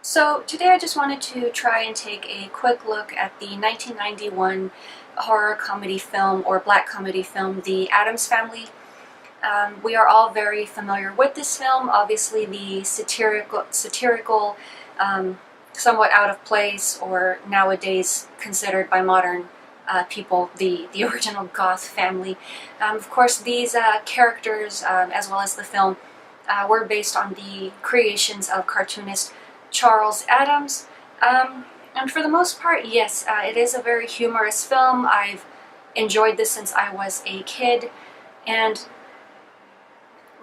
So today I just wanted to try and take a quick look at the 1991 horror comedy film or black comedy film, The Addams Family. We are all very familiar with this film. Obviously the satirical somewhat out of place, or nowadays considered by modern people, the original goth family. Of course these characters, as well as the film, were based on the creations of cartoonist Charles Addams. And for the most part, yes, it is a very humorous film. I've enjoyed this since I was a kid, and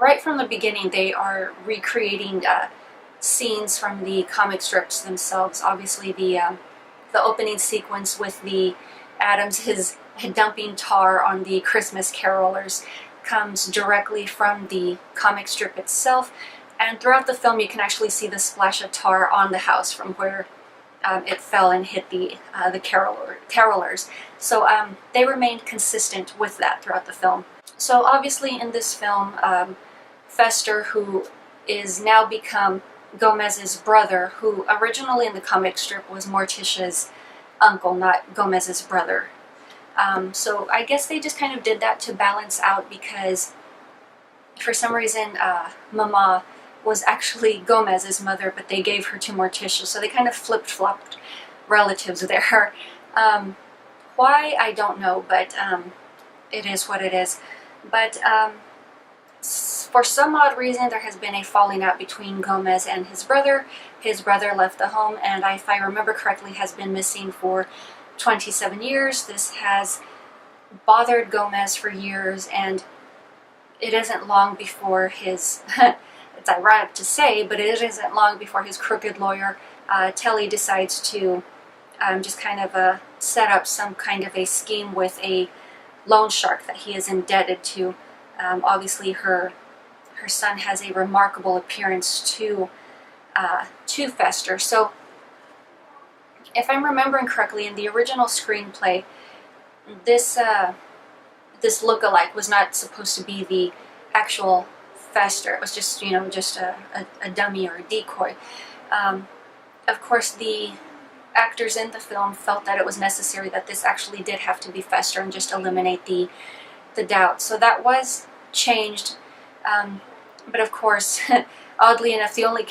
right from the beginning they are recreating scenes from the comic strips themselves. Obviously the opening sequence with the Addams his dumping tar on the Christmas carolers comes directly from the comic strip itself. And throughout the film you can actually see the splash of tar on the house from where it fell and hit the carolers. So they remained consistent with that throughout the film. So obviously in this film, Fester, who is now become Gomez's brother, who originally in the comic strip was Morticia's uncle, not Gomez's brother. So I guess they just kind of did that to balance out, because for some reason Mama was actually Gomez's mother, but they gave her to Morticia, so they kind of flip-flopped relatives there. Why, I don't know, but it is what it is. But for some odd reason there has been a falling out between Gomez and his brother. His brother left the home and, if I remember correctly, has been missing for 27 years. This has bothered Gomez for years, and it isn't long before his it's ironic to say, but it isn't long before his crooked lawyer, Telly, decides to just kind of set up some kind of a scheme with a loan shark that he is indebted to. Obviously her son has a remarkable appearance to Fester. So if I'm remembering correctly, in the original screenplay, this look-alike was not supposed to be the actual Fester. It was just, just a dummy or a decoy. Of course, the actors in the film felt that it was necessary that this actually did have to be Fester and just eliminate the doubt. So that was changed. But of course, oddly enough, the only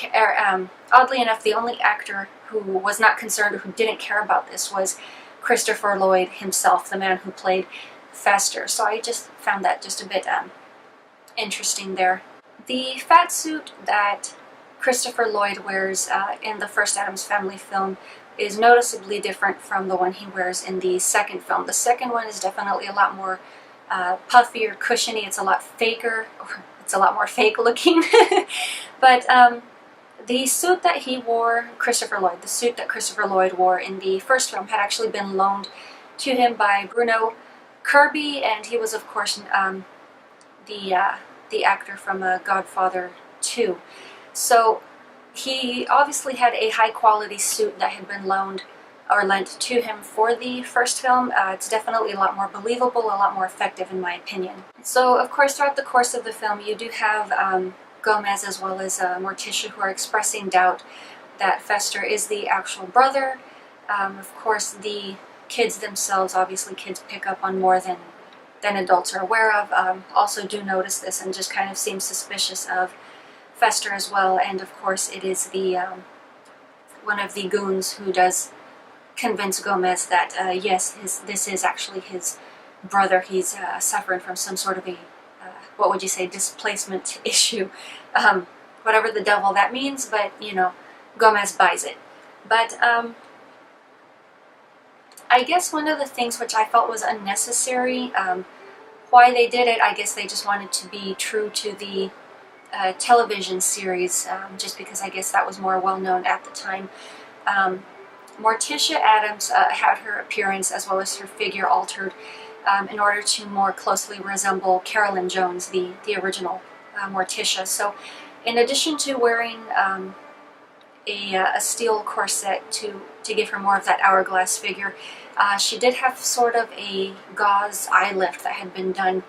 actor who was not concerned, or who didn't care about this, was Christopher Lloyd himself, the man who played Fester. So I just found that just a bit interesting there. The fat suit that Christopher Lloyd wears in the first Addams Family film is noticeably different from the one he wears in the second film. The second one is definitely a lot more puffy or cushiony. It's a lot faker, or it's a lot more fake looking. But the suit that he wore, the suit that Christopher Lloyd wore in the first film, had actually been loaned to him by Bruno Kirby, and he was, of course, the actor from Godfather 2. So he obviously had a high-quality suit that had been loaned or lent to him for the first film. It's definitely a lot more believable, a lot more effective in my opinion. So of course throughout the course of the film you do have Gomez as well as Morticia, who are expressing doubt that Fester is the actual brother. Of course the kids themselves, obviously kids pick up on more than adults are aware of, also do notice this and just kind of seem suspicious of Fester as well. And of course it is the one of the goons who does convince Gomez that yes, this is actually his brother. He's suffering from some sort of a what would you say, displacement issue, whatever the devil that means, but Gomez buys it. But I guess one of the things which I felt was unnecessary, why they did it, I guess they just wanted to be true to the television series, just because I guess that was more well known at the time. Morticia Addams had her appearance as well as her figure altered in order to more closely resemble Carolyn Jones, the original Morticia. So in addition to wearing a steel corset to give her more of that hourglass figure, she did have sort of a gauze eye lift that had been done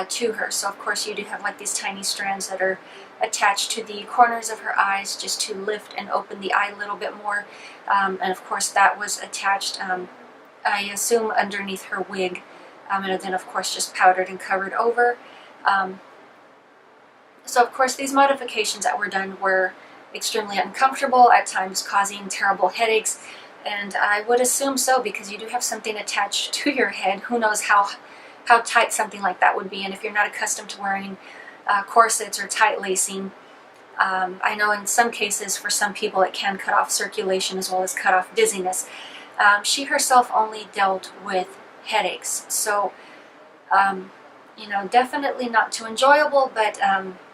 to her. So of course you do have like these tiny strands that are attached to the corners of her eyes just to lift and open the eye a little bit more. And of course that was attached, I assume, underneath her wig, and then of course just powdered and covered over. So of course these modifications that were done were extremely uncomfortable, at times causing terrible headaches, and I would assume so because you do have something attached to your head. Who knows how tight something like that would be, and if you're not accustomed to wearing corsets or tight lacing, I know in some cases for some people it can cut off circulation as well as cut off dizziness. She herself only dealt with headaches, so you know, definitely not too enjoyable, but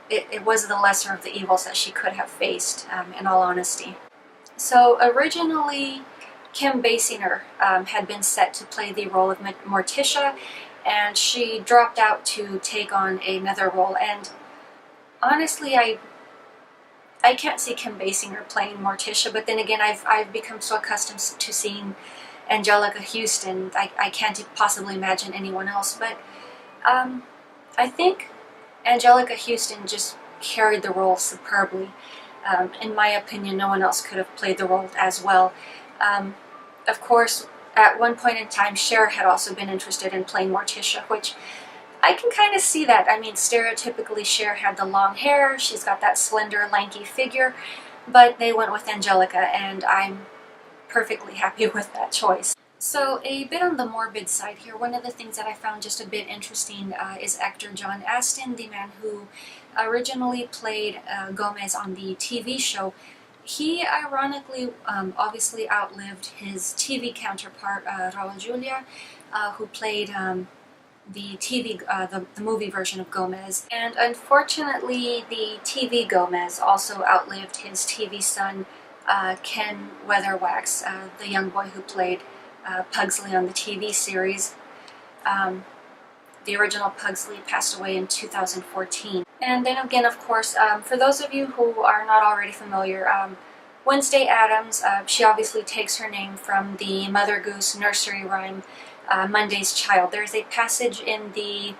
it was the lesser of the evils that she could have faced, in all honesty. So originally Kim Basinger had been set to play the role of Morticia, and she dropped out to take on another role, and honestly I can't see Kim Basinger playing Morticia, but then again I've become so accustomed to seeing Angelica Houston, I can't possibly imagine anyone else, but I think Angelica Houston just carried the role superbly. In my opinion, no one else could have played the role as well. Of course, at one point in time, Cher had also been interested in playing Morticia, which I can kind of see that. I mean, stereotypically, Cher had the long hair, she's got that slender, lanky figure, but they went with Angelica, and I'm perfectly happy with that choice. So a bit on the morbid side here, one of the things that I found just a bit interesting is actor John Astin, the man who originally played Gomez on the TV show. He ironically obviously outlived his TV counterpart, Raul Julia, who played the movie version of Gomez. And unfortunately, the TV Gomez also outlived his TV son, Ken Weatherwax, the young boy who played Pugsley on the TV series. The original Pugsley passed away in 2014. And then again, of course, for those of you who are not already familiar, Wednesday Addams, she obviously takes her name from the Mother Goose nursery rhyme, Monday's Child. There's a passage in the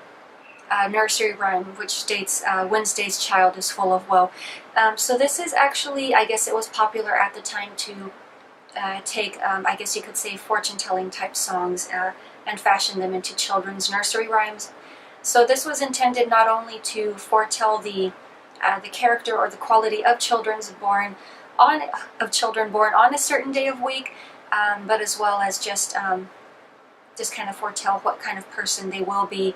nursery rhyme which states, Wednesday's child is full of woe. So this is actually, I guess it was popular at the time to take, I guess you could say, fortune-telling type songs and fashion them into children's nursery rhymes. So this was intended not only to foretell the character or the quality of children born on a certain day of week, but as well as just kind of foretell what kind of person they will be,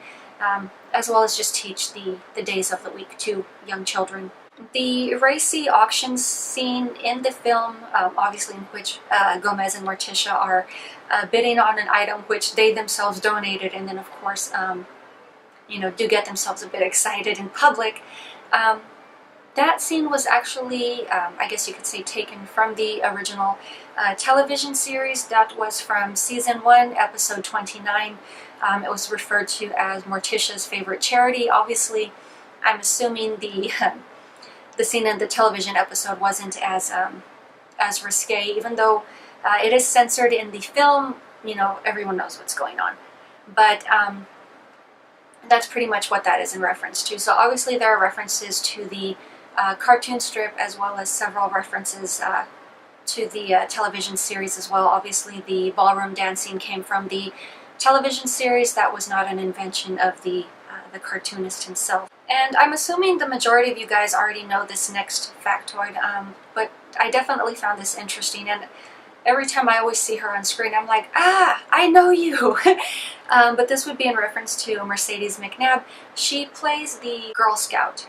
as well as just teach the days of the week to young children. The racy auction scene in the film, obviously in which Gomez and Morticia are bidding on an item which they themselves donated, and then of course, you know, do get themselves a bit excited in public. That scene was actually, I guess you could say, taken from the original television series. That was from season 1, episode 29. It was referred to as Morticia's favorite charity. Obviously, I'm assuming the scene in the television episode wasn't as risque, even though it is censored in the film. You know, everyone knows what's going on. But that's pretty much what that is in reference to. So obviously there are references to the cartoon strip, as well as several references to the television series as well. Obviously the ballroom dancing came from the television series. That was not an invention of the cartoonist himself. And I'm assuming the majority of you guys already know this next factoid, but I definitely found this interesting, and every time I always see her on screen, I'm like, I know you! But this would be in reference to Mercedes McNabb. She plays the Girl Scout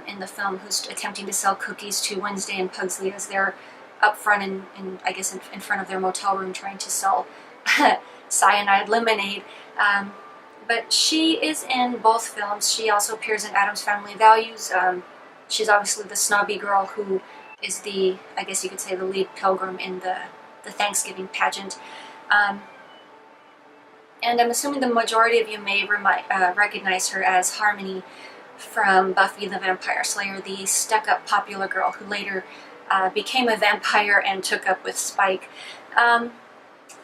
in the film who's attempting to sell cookies to Wednesday and Pugsley as they're up front in I guess in front of their motel room trying to sell cyanide lemonade. But she is in both films. She also appears in Addams Family Values. She's obviously the snobby girl who is the, I guess you could say, the lead pilgrim in the Thanksgiving pageant. And I'm assuming the majority of you may recognize her as Harmony from Buffy the Vampire Slayer, the stuck-up popular girl who later became a vampire and took up with Spike.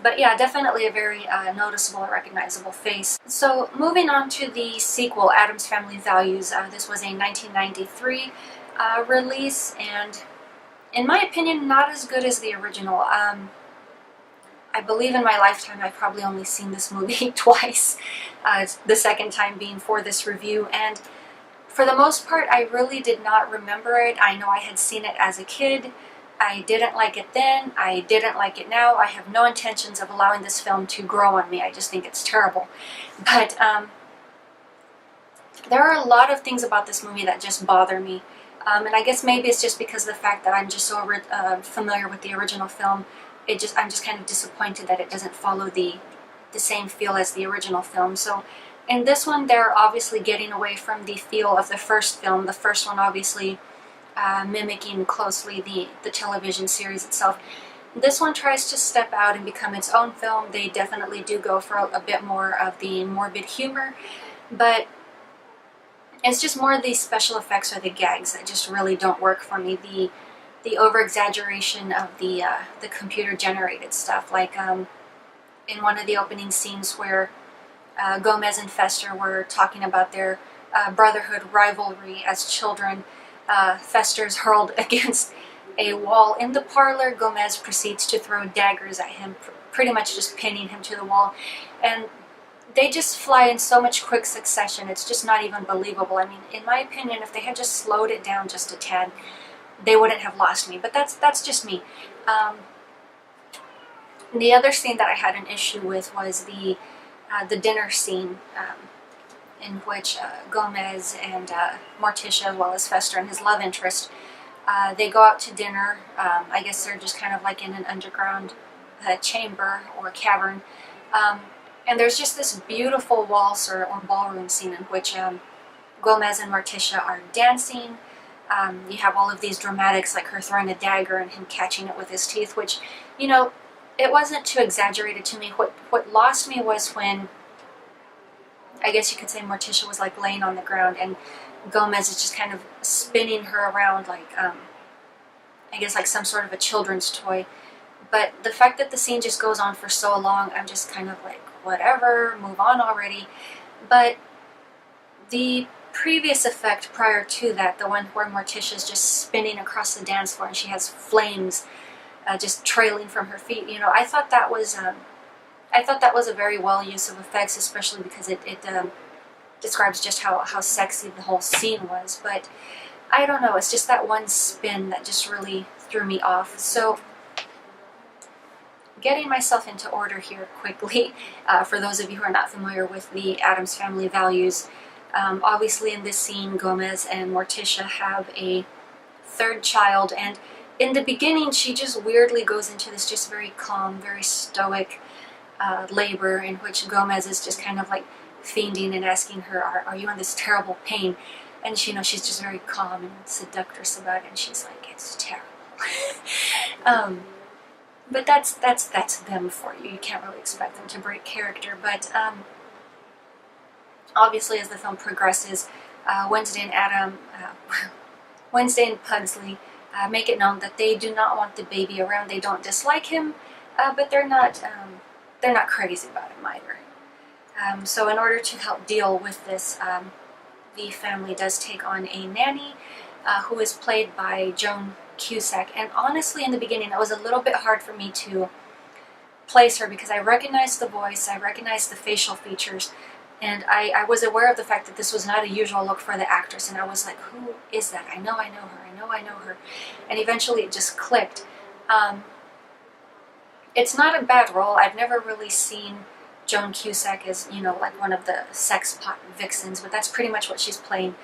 But yeah, definitely a very noticeable and recognizable face. So moving on to the sequel, Addams Family Values. This was a 1993 release, and in my opinion, not as good as the original. I believe in my lifetime I've probably only seen this movie twice, the second time being for this review, and for the most part I really did not remember it. I know I had seen it as a kid. I didn't like it then, I didn't like it now. I have no intentions of allowing this film to grow on me. I just think it's terrible. But there are a lot of things about this movie that just bother me. And I guess maybe it's just because of the fact that I'm just so familiar with the original film. I'm just kind of disappointed that it doesn't follow the same feel as the original film. So in this one, they're obviously getting away from the feel of the first film. The first one obviously mimicking closely the television series itself. This one tries to step out and become its own film. They definitely do go for a bit more of the morbid humor, but it's just more the special effects or the gags that just really don't work for me. The over-exaggeration of the computer-generated stuff, like in one of the opening scenes where Gomez and Fester were talking about their brotherhood rivalry as children. Fester's hurled against a wall in the parlor. Gomez proceeds to throw daggers at him, pretty much just pinning him to the wall. And they just fly in so much quick succession, it's just not even believable. I mean, in my opinion, if they had just slowed it down just a tad, they wouldn't have lost me. But that's just me. The other scene that I had an issue with was the dinner scene, in which Gomez and Morticia, as well as Fester and his love interest, they go out to dinner. I guess they're just kind of like in an underground chamber or cavern. And there's just this beautiful waltz or ballroom scene in which Gomez and Morticia are dancing. You have all of these dramatics, like her throwing a dagger and him catching it with his teeth, which, you know, it wasn't too exaggerated to me. What lost me was when, I guess you could say, Morticia was like laying on the ground and Gomez is just kind of spinning her around like, I guess like some sort of a children's toy. But the fact that the scene just goes on for so long, I'm just kind of like, whatever, move on already. But the previous effect prior to that, the one where Morticia's just spinning across the dance floor and she has flames just trailing from her feet, you know, I thought that was a very well use of effects, especially because it describes just how sexy the whole scene was. But I don't know, it's just that one spin that just really threw me off. So getting myself into order here quickly, for those of you who are not familiar with the Addams Family Values, obviously in this scene Gomez and Morticia have a third child, and in the beginning she just weirdly goes into this just very calm, very stoic labor, in which Gomez is just kind of like fiending and asking her, are you in this terrible pain? And she, you know, she's just very calm and seductress about it, and she's like, it's terrible. But that's them for you. You can't really expect them to break character. But obviously, as the film progresses, Wednesday and Pugsley make it known that they do not want the baby around. They don't dislike him, but they're not crazy about him either. So in order to help deal with this, the family does take on a nanny who is played by Joan Cusack. And honestly, in the beginning, it was a little bit hard for me to place her because I recognized the voice, I recognized the facial features, and I was aware of the fact that this was not a usual look for the actress, and I was like, who is that? I know her, I know her. And eventually it just clicked. It's not a bad role. I've never really seen Joan Cusack as, you know, like one of the sex pot vixens, but that's pretty much what she's playing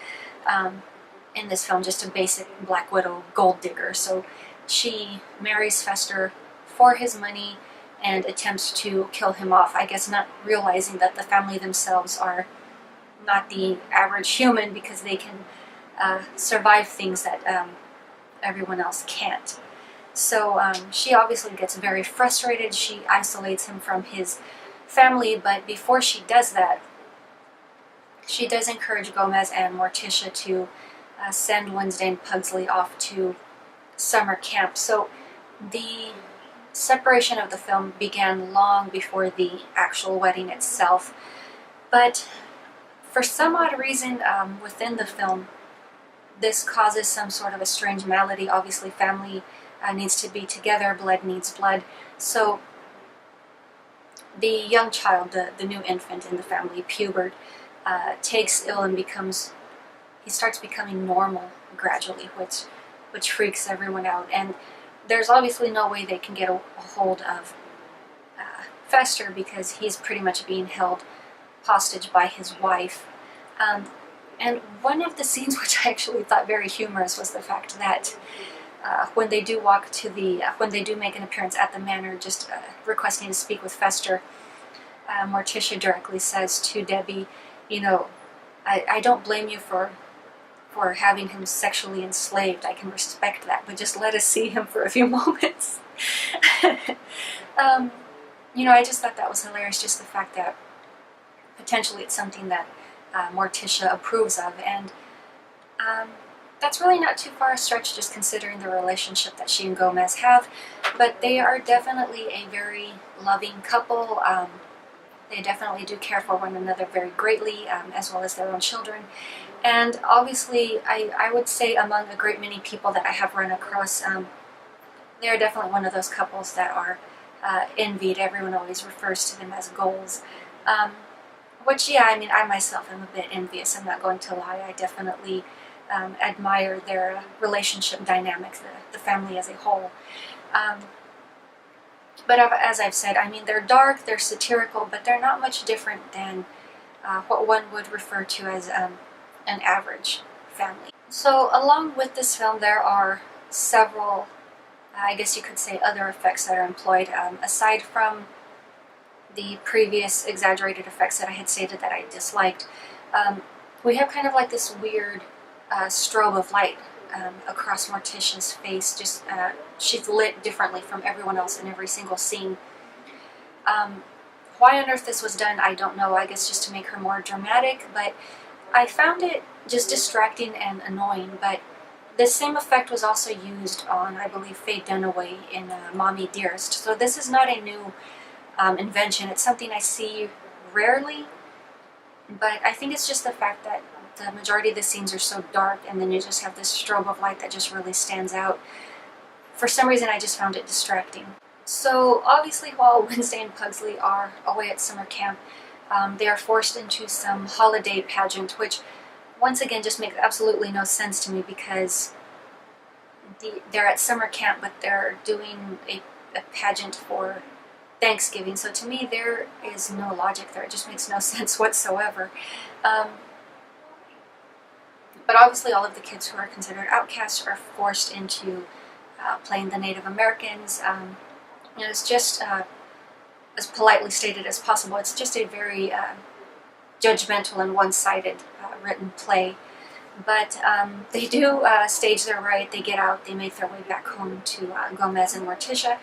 in this film, just a basic Black Widow gold digger. So she marries Fester for his money and attempts to kill him off, I guess not realizing that the family themselves are not the average human, because they can survive things that everyone else can't. So she obviously gets very frustrated. She isolates him from his family, but before she does that, she does encourage Gomez and Morticia to send Wednesday and Pugsley off to summer camp. So the separation of the film began long before the actual wedding itself. But for some odd reason within the film, this causes some sort of a strange malady. Obviously, family needs to be together, blood needs blood. So the young child, the new infant in the family, Pubert, takes ill and he starts becoming normal gradually, which freaks everyone out. And there's obviously no way they can get a hold of Fester, because he's pretty much being held hostage by his wife. And one of the scenes which I actually thought very humorous was the fact that when they do when they do make an appearance at the manor, just requesting to speak with Fester, Morticia directly says to Debbie, you know, I don't blame you for having him sexually enslaved. I can respect that, but just let us see him for a few moments. You know, I just thought that was hilarious, just the fact that potentially it's something that Morticia approves of, and that's really not too far a stretch, just considering the relationship that she and Gomez have. But they are definitely a very loving couple. They definitely do care for one another very greatly, as well as their own children. And obviously, I would say among a great many people that I have run across, they are definitely one of those couples that are envied. Everyone always refers to them as goals. Which, yeah, I mean, I myself am a bit envious, I'm not going to lie. I definitely admire their relationship dynamics, the family as a whole. But as I've said, I mean, they're dark, they're satirical, but they're not much different than what one would refer to as an average family. So along with this film, there are several, I guess you could say, other effects that are employed, aside from the previous exaggerated effects that I had stated that I disliked. We have kind of like this weird strobe of light across Morticia's face. Just she's lit differently from everyone else in every single scene. Why on earth this was done, I don't know. I guess just to make her more dramatic, but I found it just distracting and annoying. But this same effect was also used on, I believe, Faye Dunaway in Mommy Dearest. So this is not a new invention. It's something I see rarely, but I think it's just the fact that the majority of the scenes are so dark, and then you just have this strobe of light that just really stands out. For some reason, I just found it distracting. So obviously, while Wednesday and Pugsley are away at summer camp, they are forced into some holiday pageant, which once again just makes absolutely no sense to me, because they're at summer camp, but they're doing a pageant for Thanksgiving. So to me, there is no logic there. It just makes no sense whatsoever. But obviously, all of the kids who are considered outcasts are forced into playing the Native Americans. And it's just as politely stated as possible. It's just a very judgmental and one-sided written play. But they do stage their right. They get out. They make their way back home to Gomez and Morticia.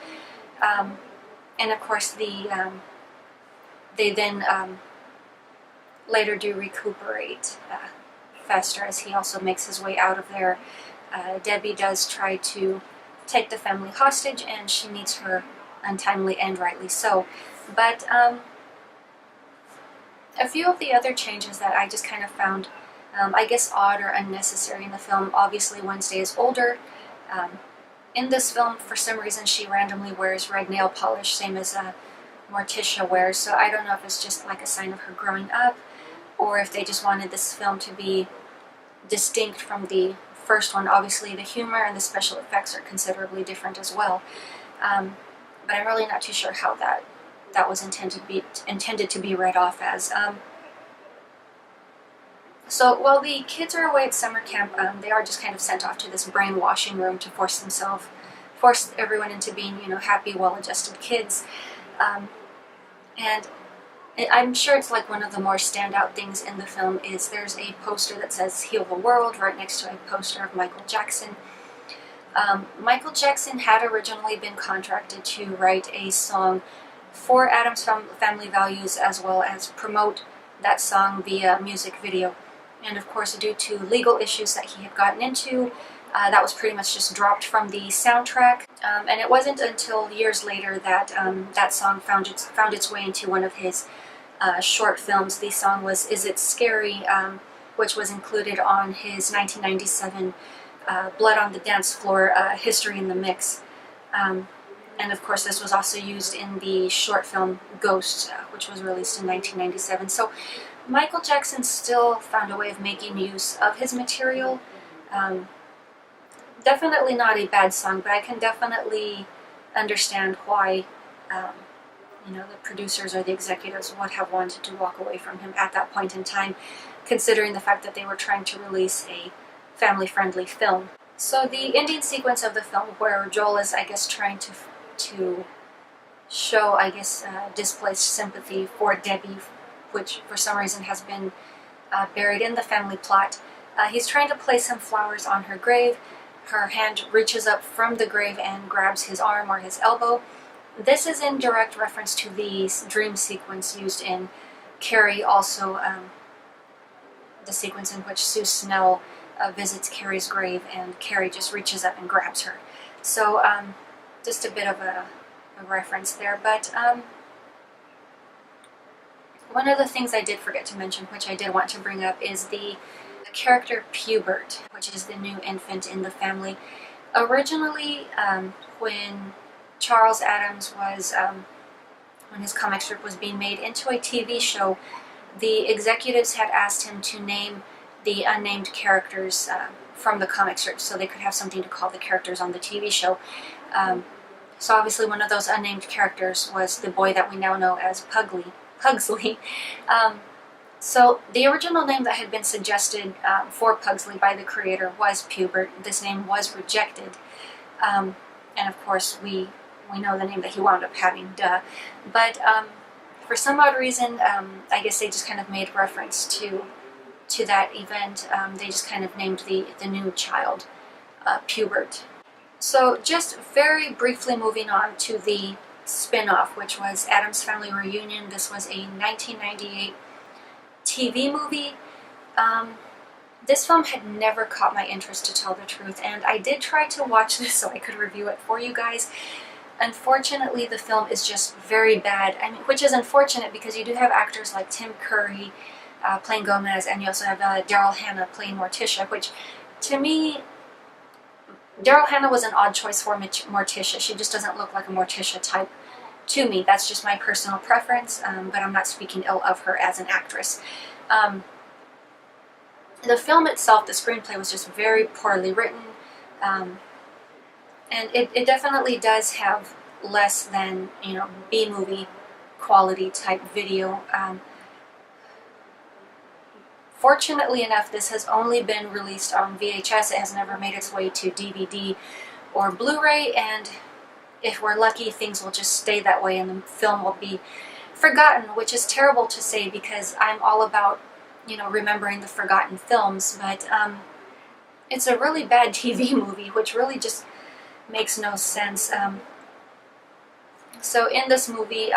And of course, they then later do recuperate Fester, as he also makes his way out of there. Debbie does try to take the family hostage, and she meets her untimely end, rightly so. But a few of the other changes that I just kind of found, I guess, odd or unnecessary in the film. Obviously, Wednesday is older. In this film, for some reason, she randomly wears red nail polish, same as Morticia wears, so I don't know if it's just like a sign of her growing up, or if they just wanted this film to be distinct from the first one. Obviously, the humor and the special effects are considerably different as well, but I'm really not too sure how that was intended to be read off as. So while the kids are away at summer camp, they are just kind of sent off to this brainwashing room to force everyone into being, happy, well-adjusted kids. And I'm sure it's like one of the more standout things in the film is there's a poster that says "Heal the World" right next to a poster of Michael Jackson. Michael Jackson had originally been contracted to write a song for Addams Family Values, as well as promote that song via music video. And of course, due to legal issues that he had gotten into, That was pretty much just dropped from the soundtrack, and it wasn't until years later that that song found its way into one of his short films. The song was "Is It Scary," which was included on his 1997 Blood on the Dance Floor, History in the Mix. And of course this was also used in the short film Ghost, which was released in 1997. So Michael Jackson still found a way of making use of his material. Definitely not a bad song, but I can definitely understand why you know, the producers or the executives would have wanted to walk away from him at that point in time, considering the fact that they were trying to release a family-friendly film. So the ending sequence of the film, where Joel is, I guess, trying to show, I guess, displaced sympathy for Debbie, which for some reason has been buried in the family plot. He's trying to place some flowers on her grave. Her hand reaches up from the grave and grabs his arm or his elbow. This is in direct reference to the dream sequence used in Carrie, also the sequence in which Sue Snell visits Carrie's grave and Carrie just reaches up and grabs her. So just a bit of a reference there. But one of the things I did forget to mention, which I did want to bring up, is the character Pubert, which is the new infant in the family. Originally, when Charles Addams was, when his comic strip was being made into a TV show, the executives had asked him to name the unnamed characters from the comic strip so they could have something to call the characters on the TV show. So obviously one of those unnamed characters was the boy that we now know as Pugsley. So the original name that had been suggested for Pugsley by the creator was Pubert. This name was rejected. And of course we know the name that he wound up having, duh. But for some odd reason, I guess they just kind of made reference to that event. They just kind of named the new child Pubert. So just very briefly moving on to the spin-off, which was Addams Family Reunion. This was a 1998 TV movie. This film had never caught my interest, to tell the truth, and I did try to watch this so I could review it for you guys. Unfortunately, the film is just very bad, which is unfortunate because you do have actors like Tim Curry playing Gomez, and you also have Daryl Hannah playing Morticia, which to me, Daryl Hannah was an odd choice for Morticia. She just doesn't look like a Morticia type to me. That's just my personal preference, but I'm not speaking ill of her as an actress. The film itself, the screenplay, was just very poorly written, and it definitely does have less than, you know, B-movie quality type video. Fortunately enough, this has only been released on VHS. It has never made its way to DVD or Blu-ray, and if we're lucky, things will just stay that way and the film will be forgotten, which is terrible to say because I'm all about, you know, remembering the forgotten films, but it's a really bad TV movie, which really just makes no sense. So in this movie,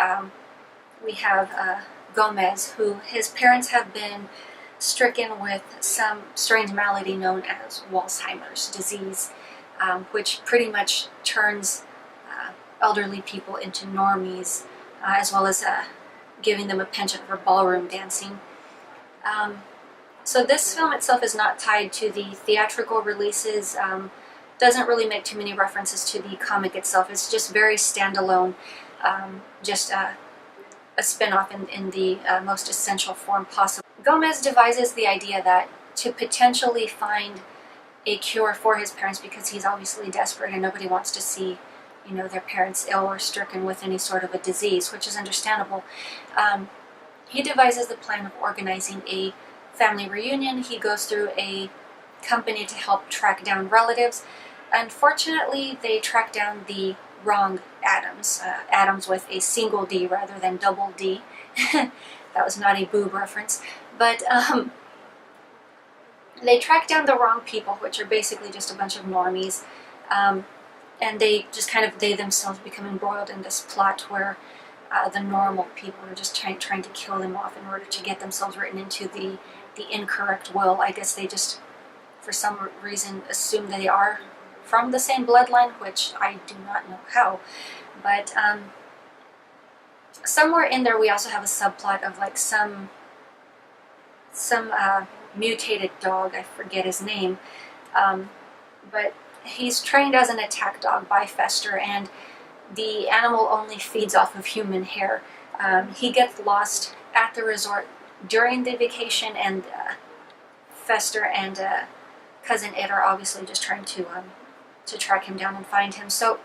we have Gomez, who his parents have been stricken with some strange malady known as Alzheimer's disease, which pretty much turns elderly people into normies, as well as giving them a penchant for ballroom dancing. So this film itself is not tied to the theatrical releases, doesn't really make too many references to the comic itself. It's just very standalone, just a spin-off in the most essential form possible. Gomez devises the idea that to potentially find a cure for his parents, because he's obviously desperate and nobody wants to see, you know, their parents ill or stricken with any sort of a disease, which is understandable. He devises the plan of organizing a family reunion. He goes through a company to help track down relatives. Unfortunately, they track down the wrong Addams. Addams with a single D rather than double D. That was not a boob reference. But they track down the wrong people, which are basically just a bunch of normies. And they just kind of, they themselves become embroiled in this plot where the normal people are just trying to kill them off in order to get themselves written into the incorrect will. I guess they just for some reason assume they are from the same bloodline, which I do not know how. But somewhere in there we also have a subplot of like some mutated dog, I forget his name, but he's trained as an attack dog by Fester, and the animal only feeds off of human hair. He gets lost at the resort during the vacation, and Fester and cousin Ed are obviously just trying to track him down and find him. So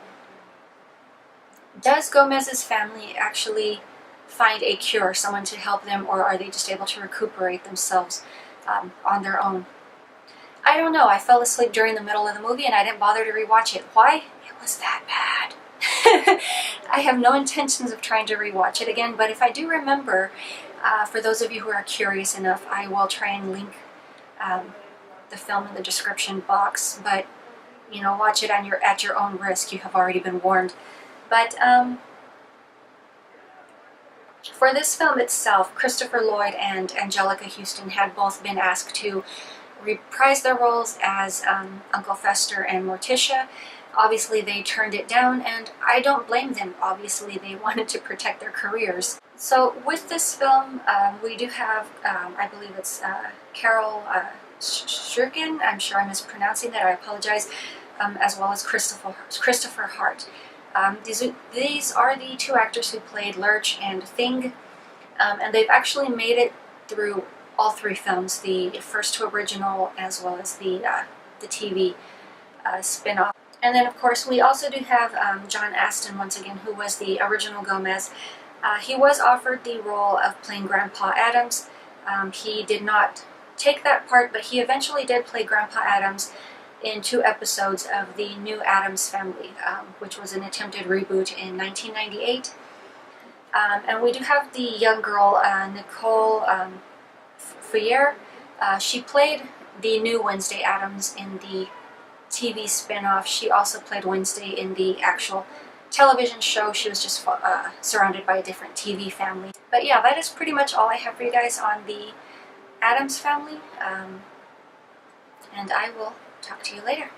does Gomez's family actually find a cure, someone to help them, or are they just able to recuperate themselves on their own? I don't know. I fell asleep during the middle of the movie and I didn't bother to rewatch it. Why? It was that bad. I have no intentions of trying to rewatch it again, but if I do remember, for those of you who are curious enough, I will try and link the film in the description box, but you know, watch it at your own risk. You have already been warned. But for this film itself, Christopher Lloyd and Angelica Houston had both been asked to reprise their roles as Uncle Fester and Morticia. Obviously they turned it down, and I don't blame them. Obviously they wanted to protect their careers. So with this film, we do have, I believe it's Carol Shurkin, I'm sure I'm mispronouncing that, I apologize, as well as Christopher Hart. These are the two actors who played Lurch and Thing, and they've actually made it through all three films, the first two original as well as the TV spin-off. And then of course we also do have John Astin once again, who was the original Gomez. He was offered the role of playing Grandpa Addams. He did not take that part, but he eventually did play Grandpa Addams in 2 episodes of the new Addams Family, which was an attempted reboot in 1998. And we do have the young girl, Nicole Feuer. She played the new Wednesday Addams in the TV spin-off. She also played Wednesday in the actual television show. She was just surrounded by a different TV family. But yeah, that is pretty much all I have for you guys on the Addams Family. And I will talk to you later.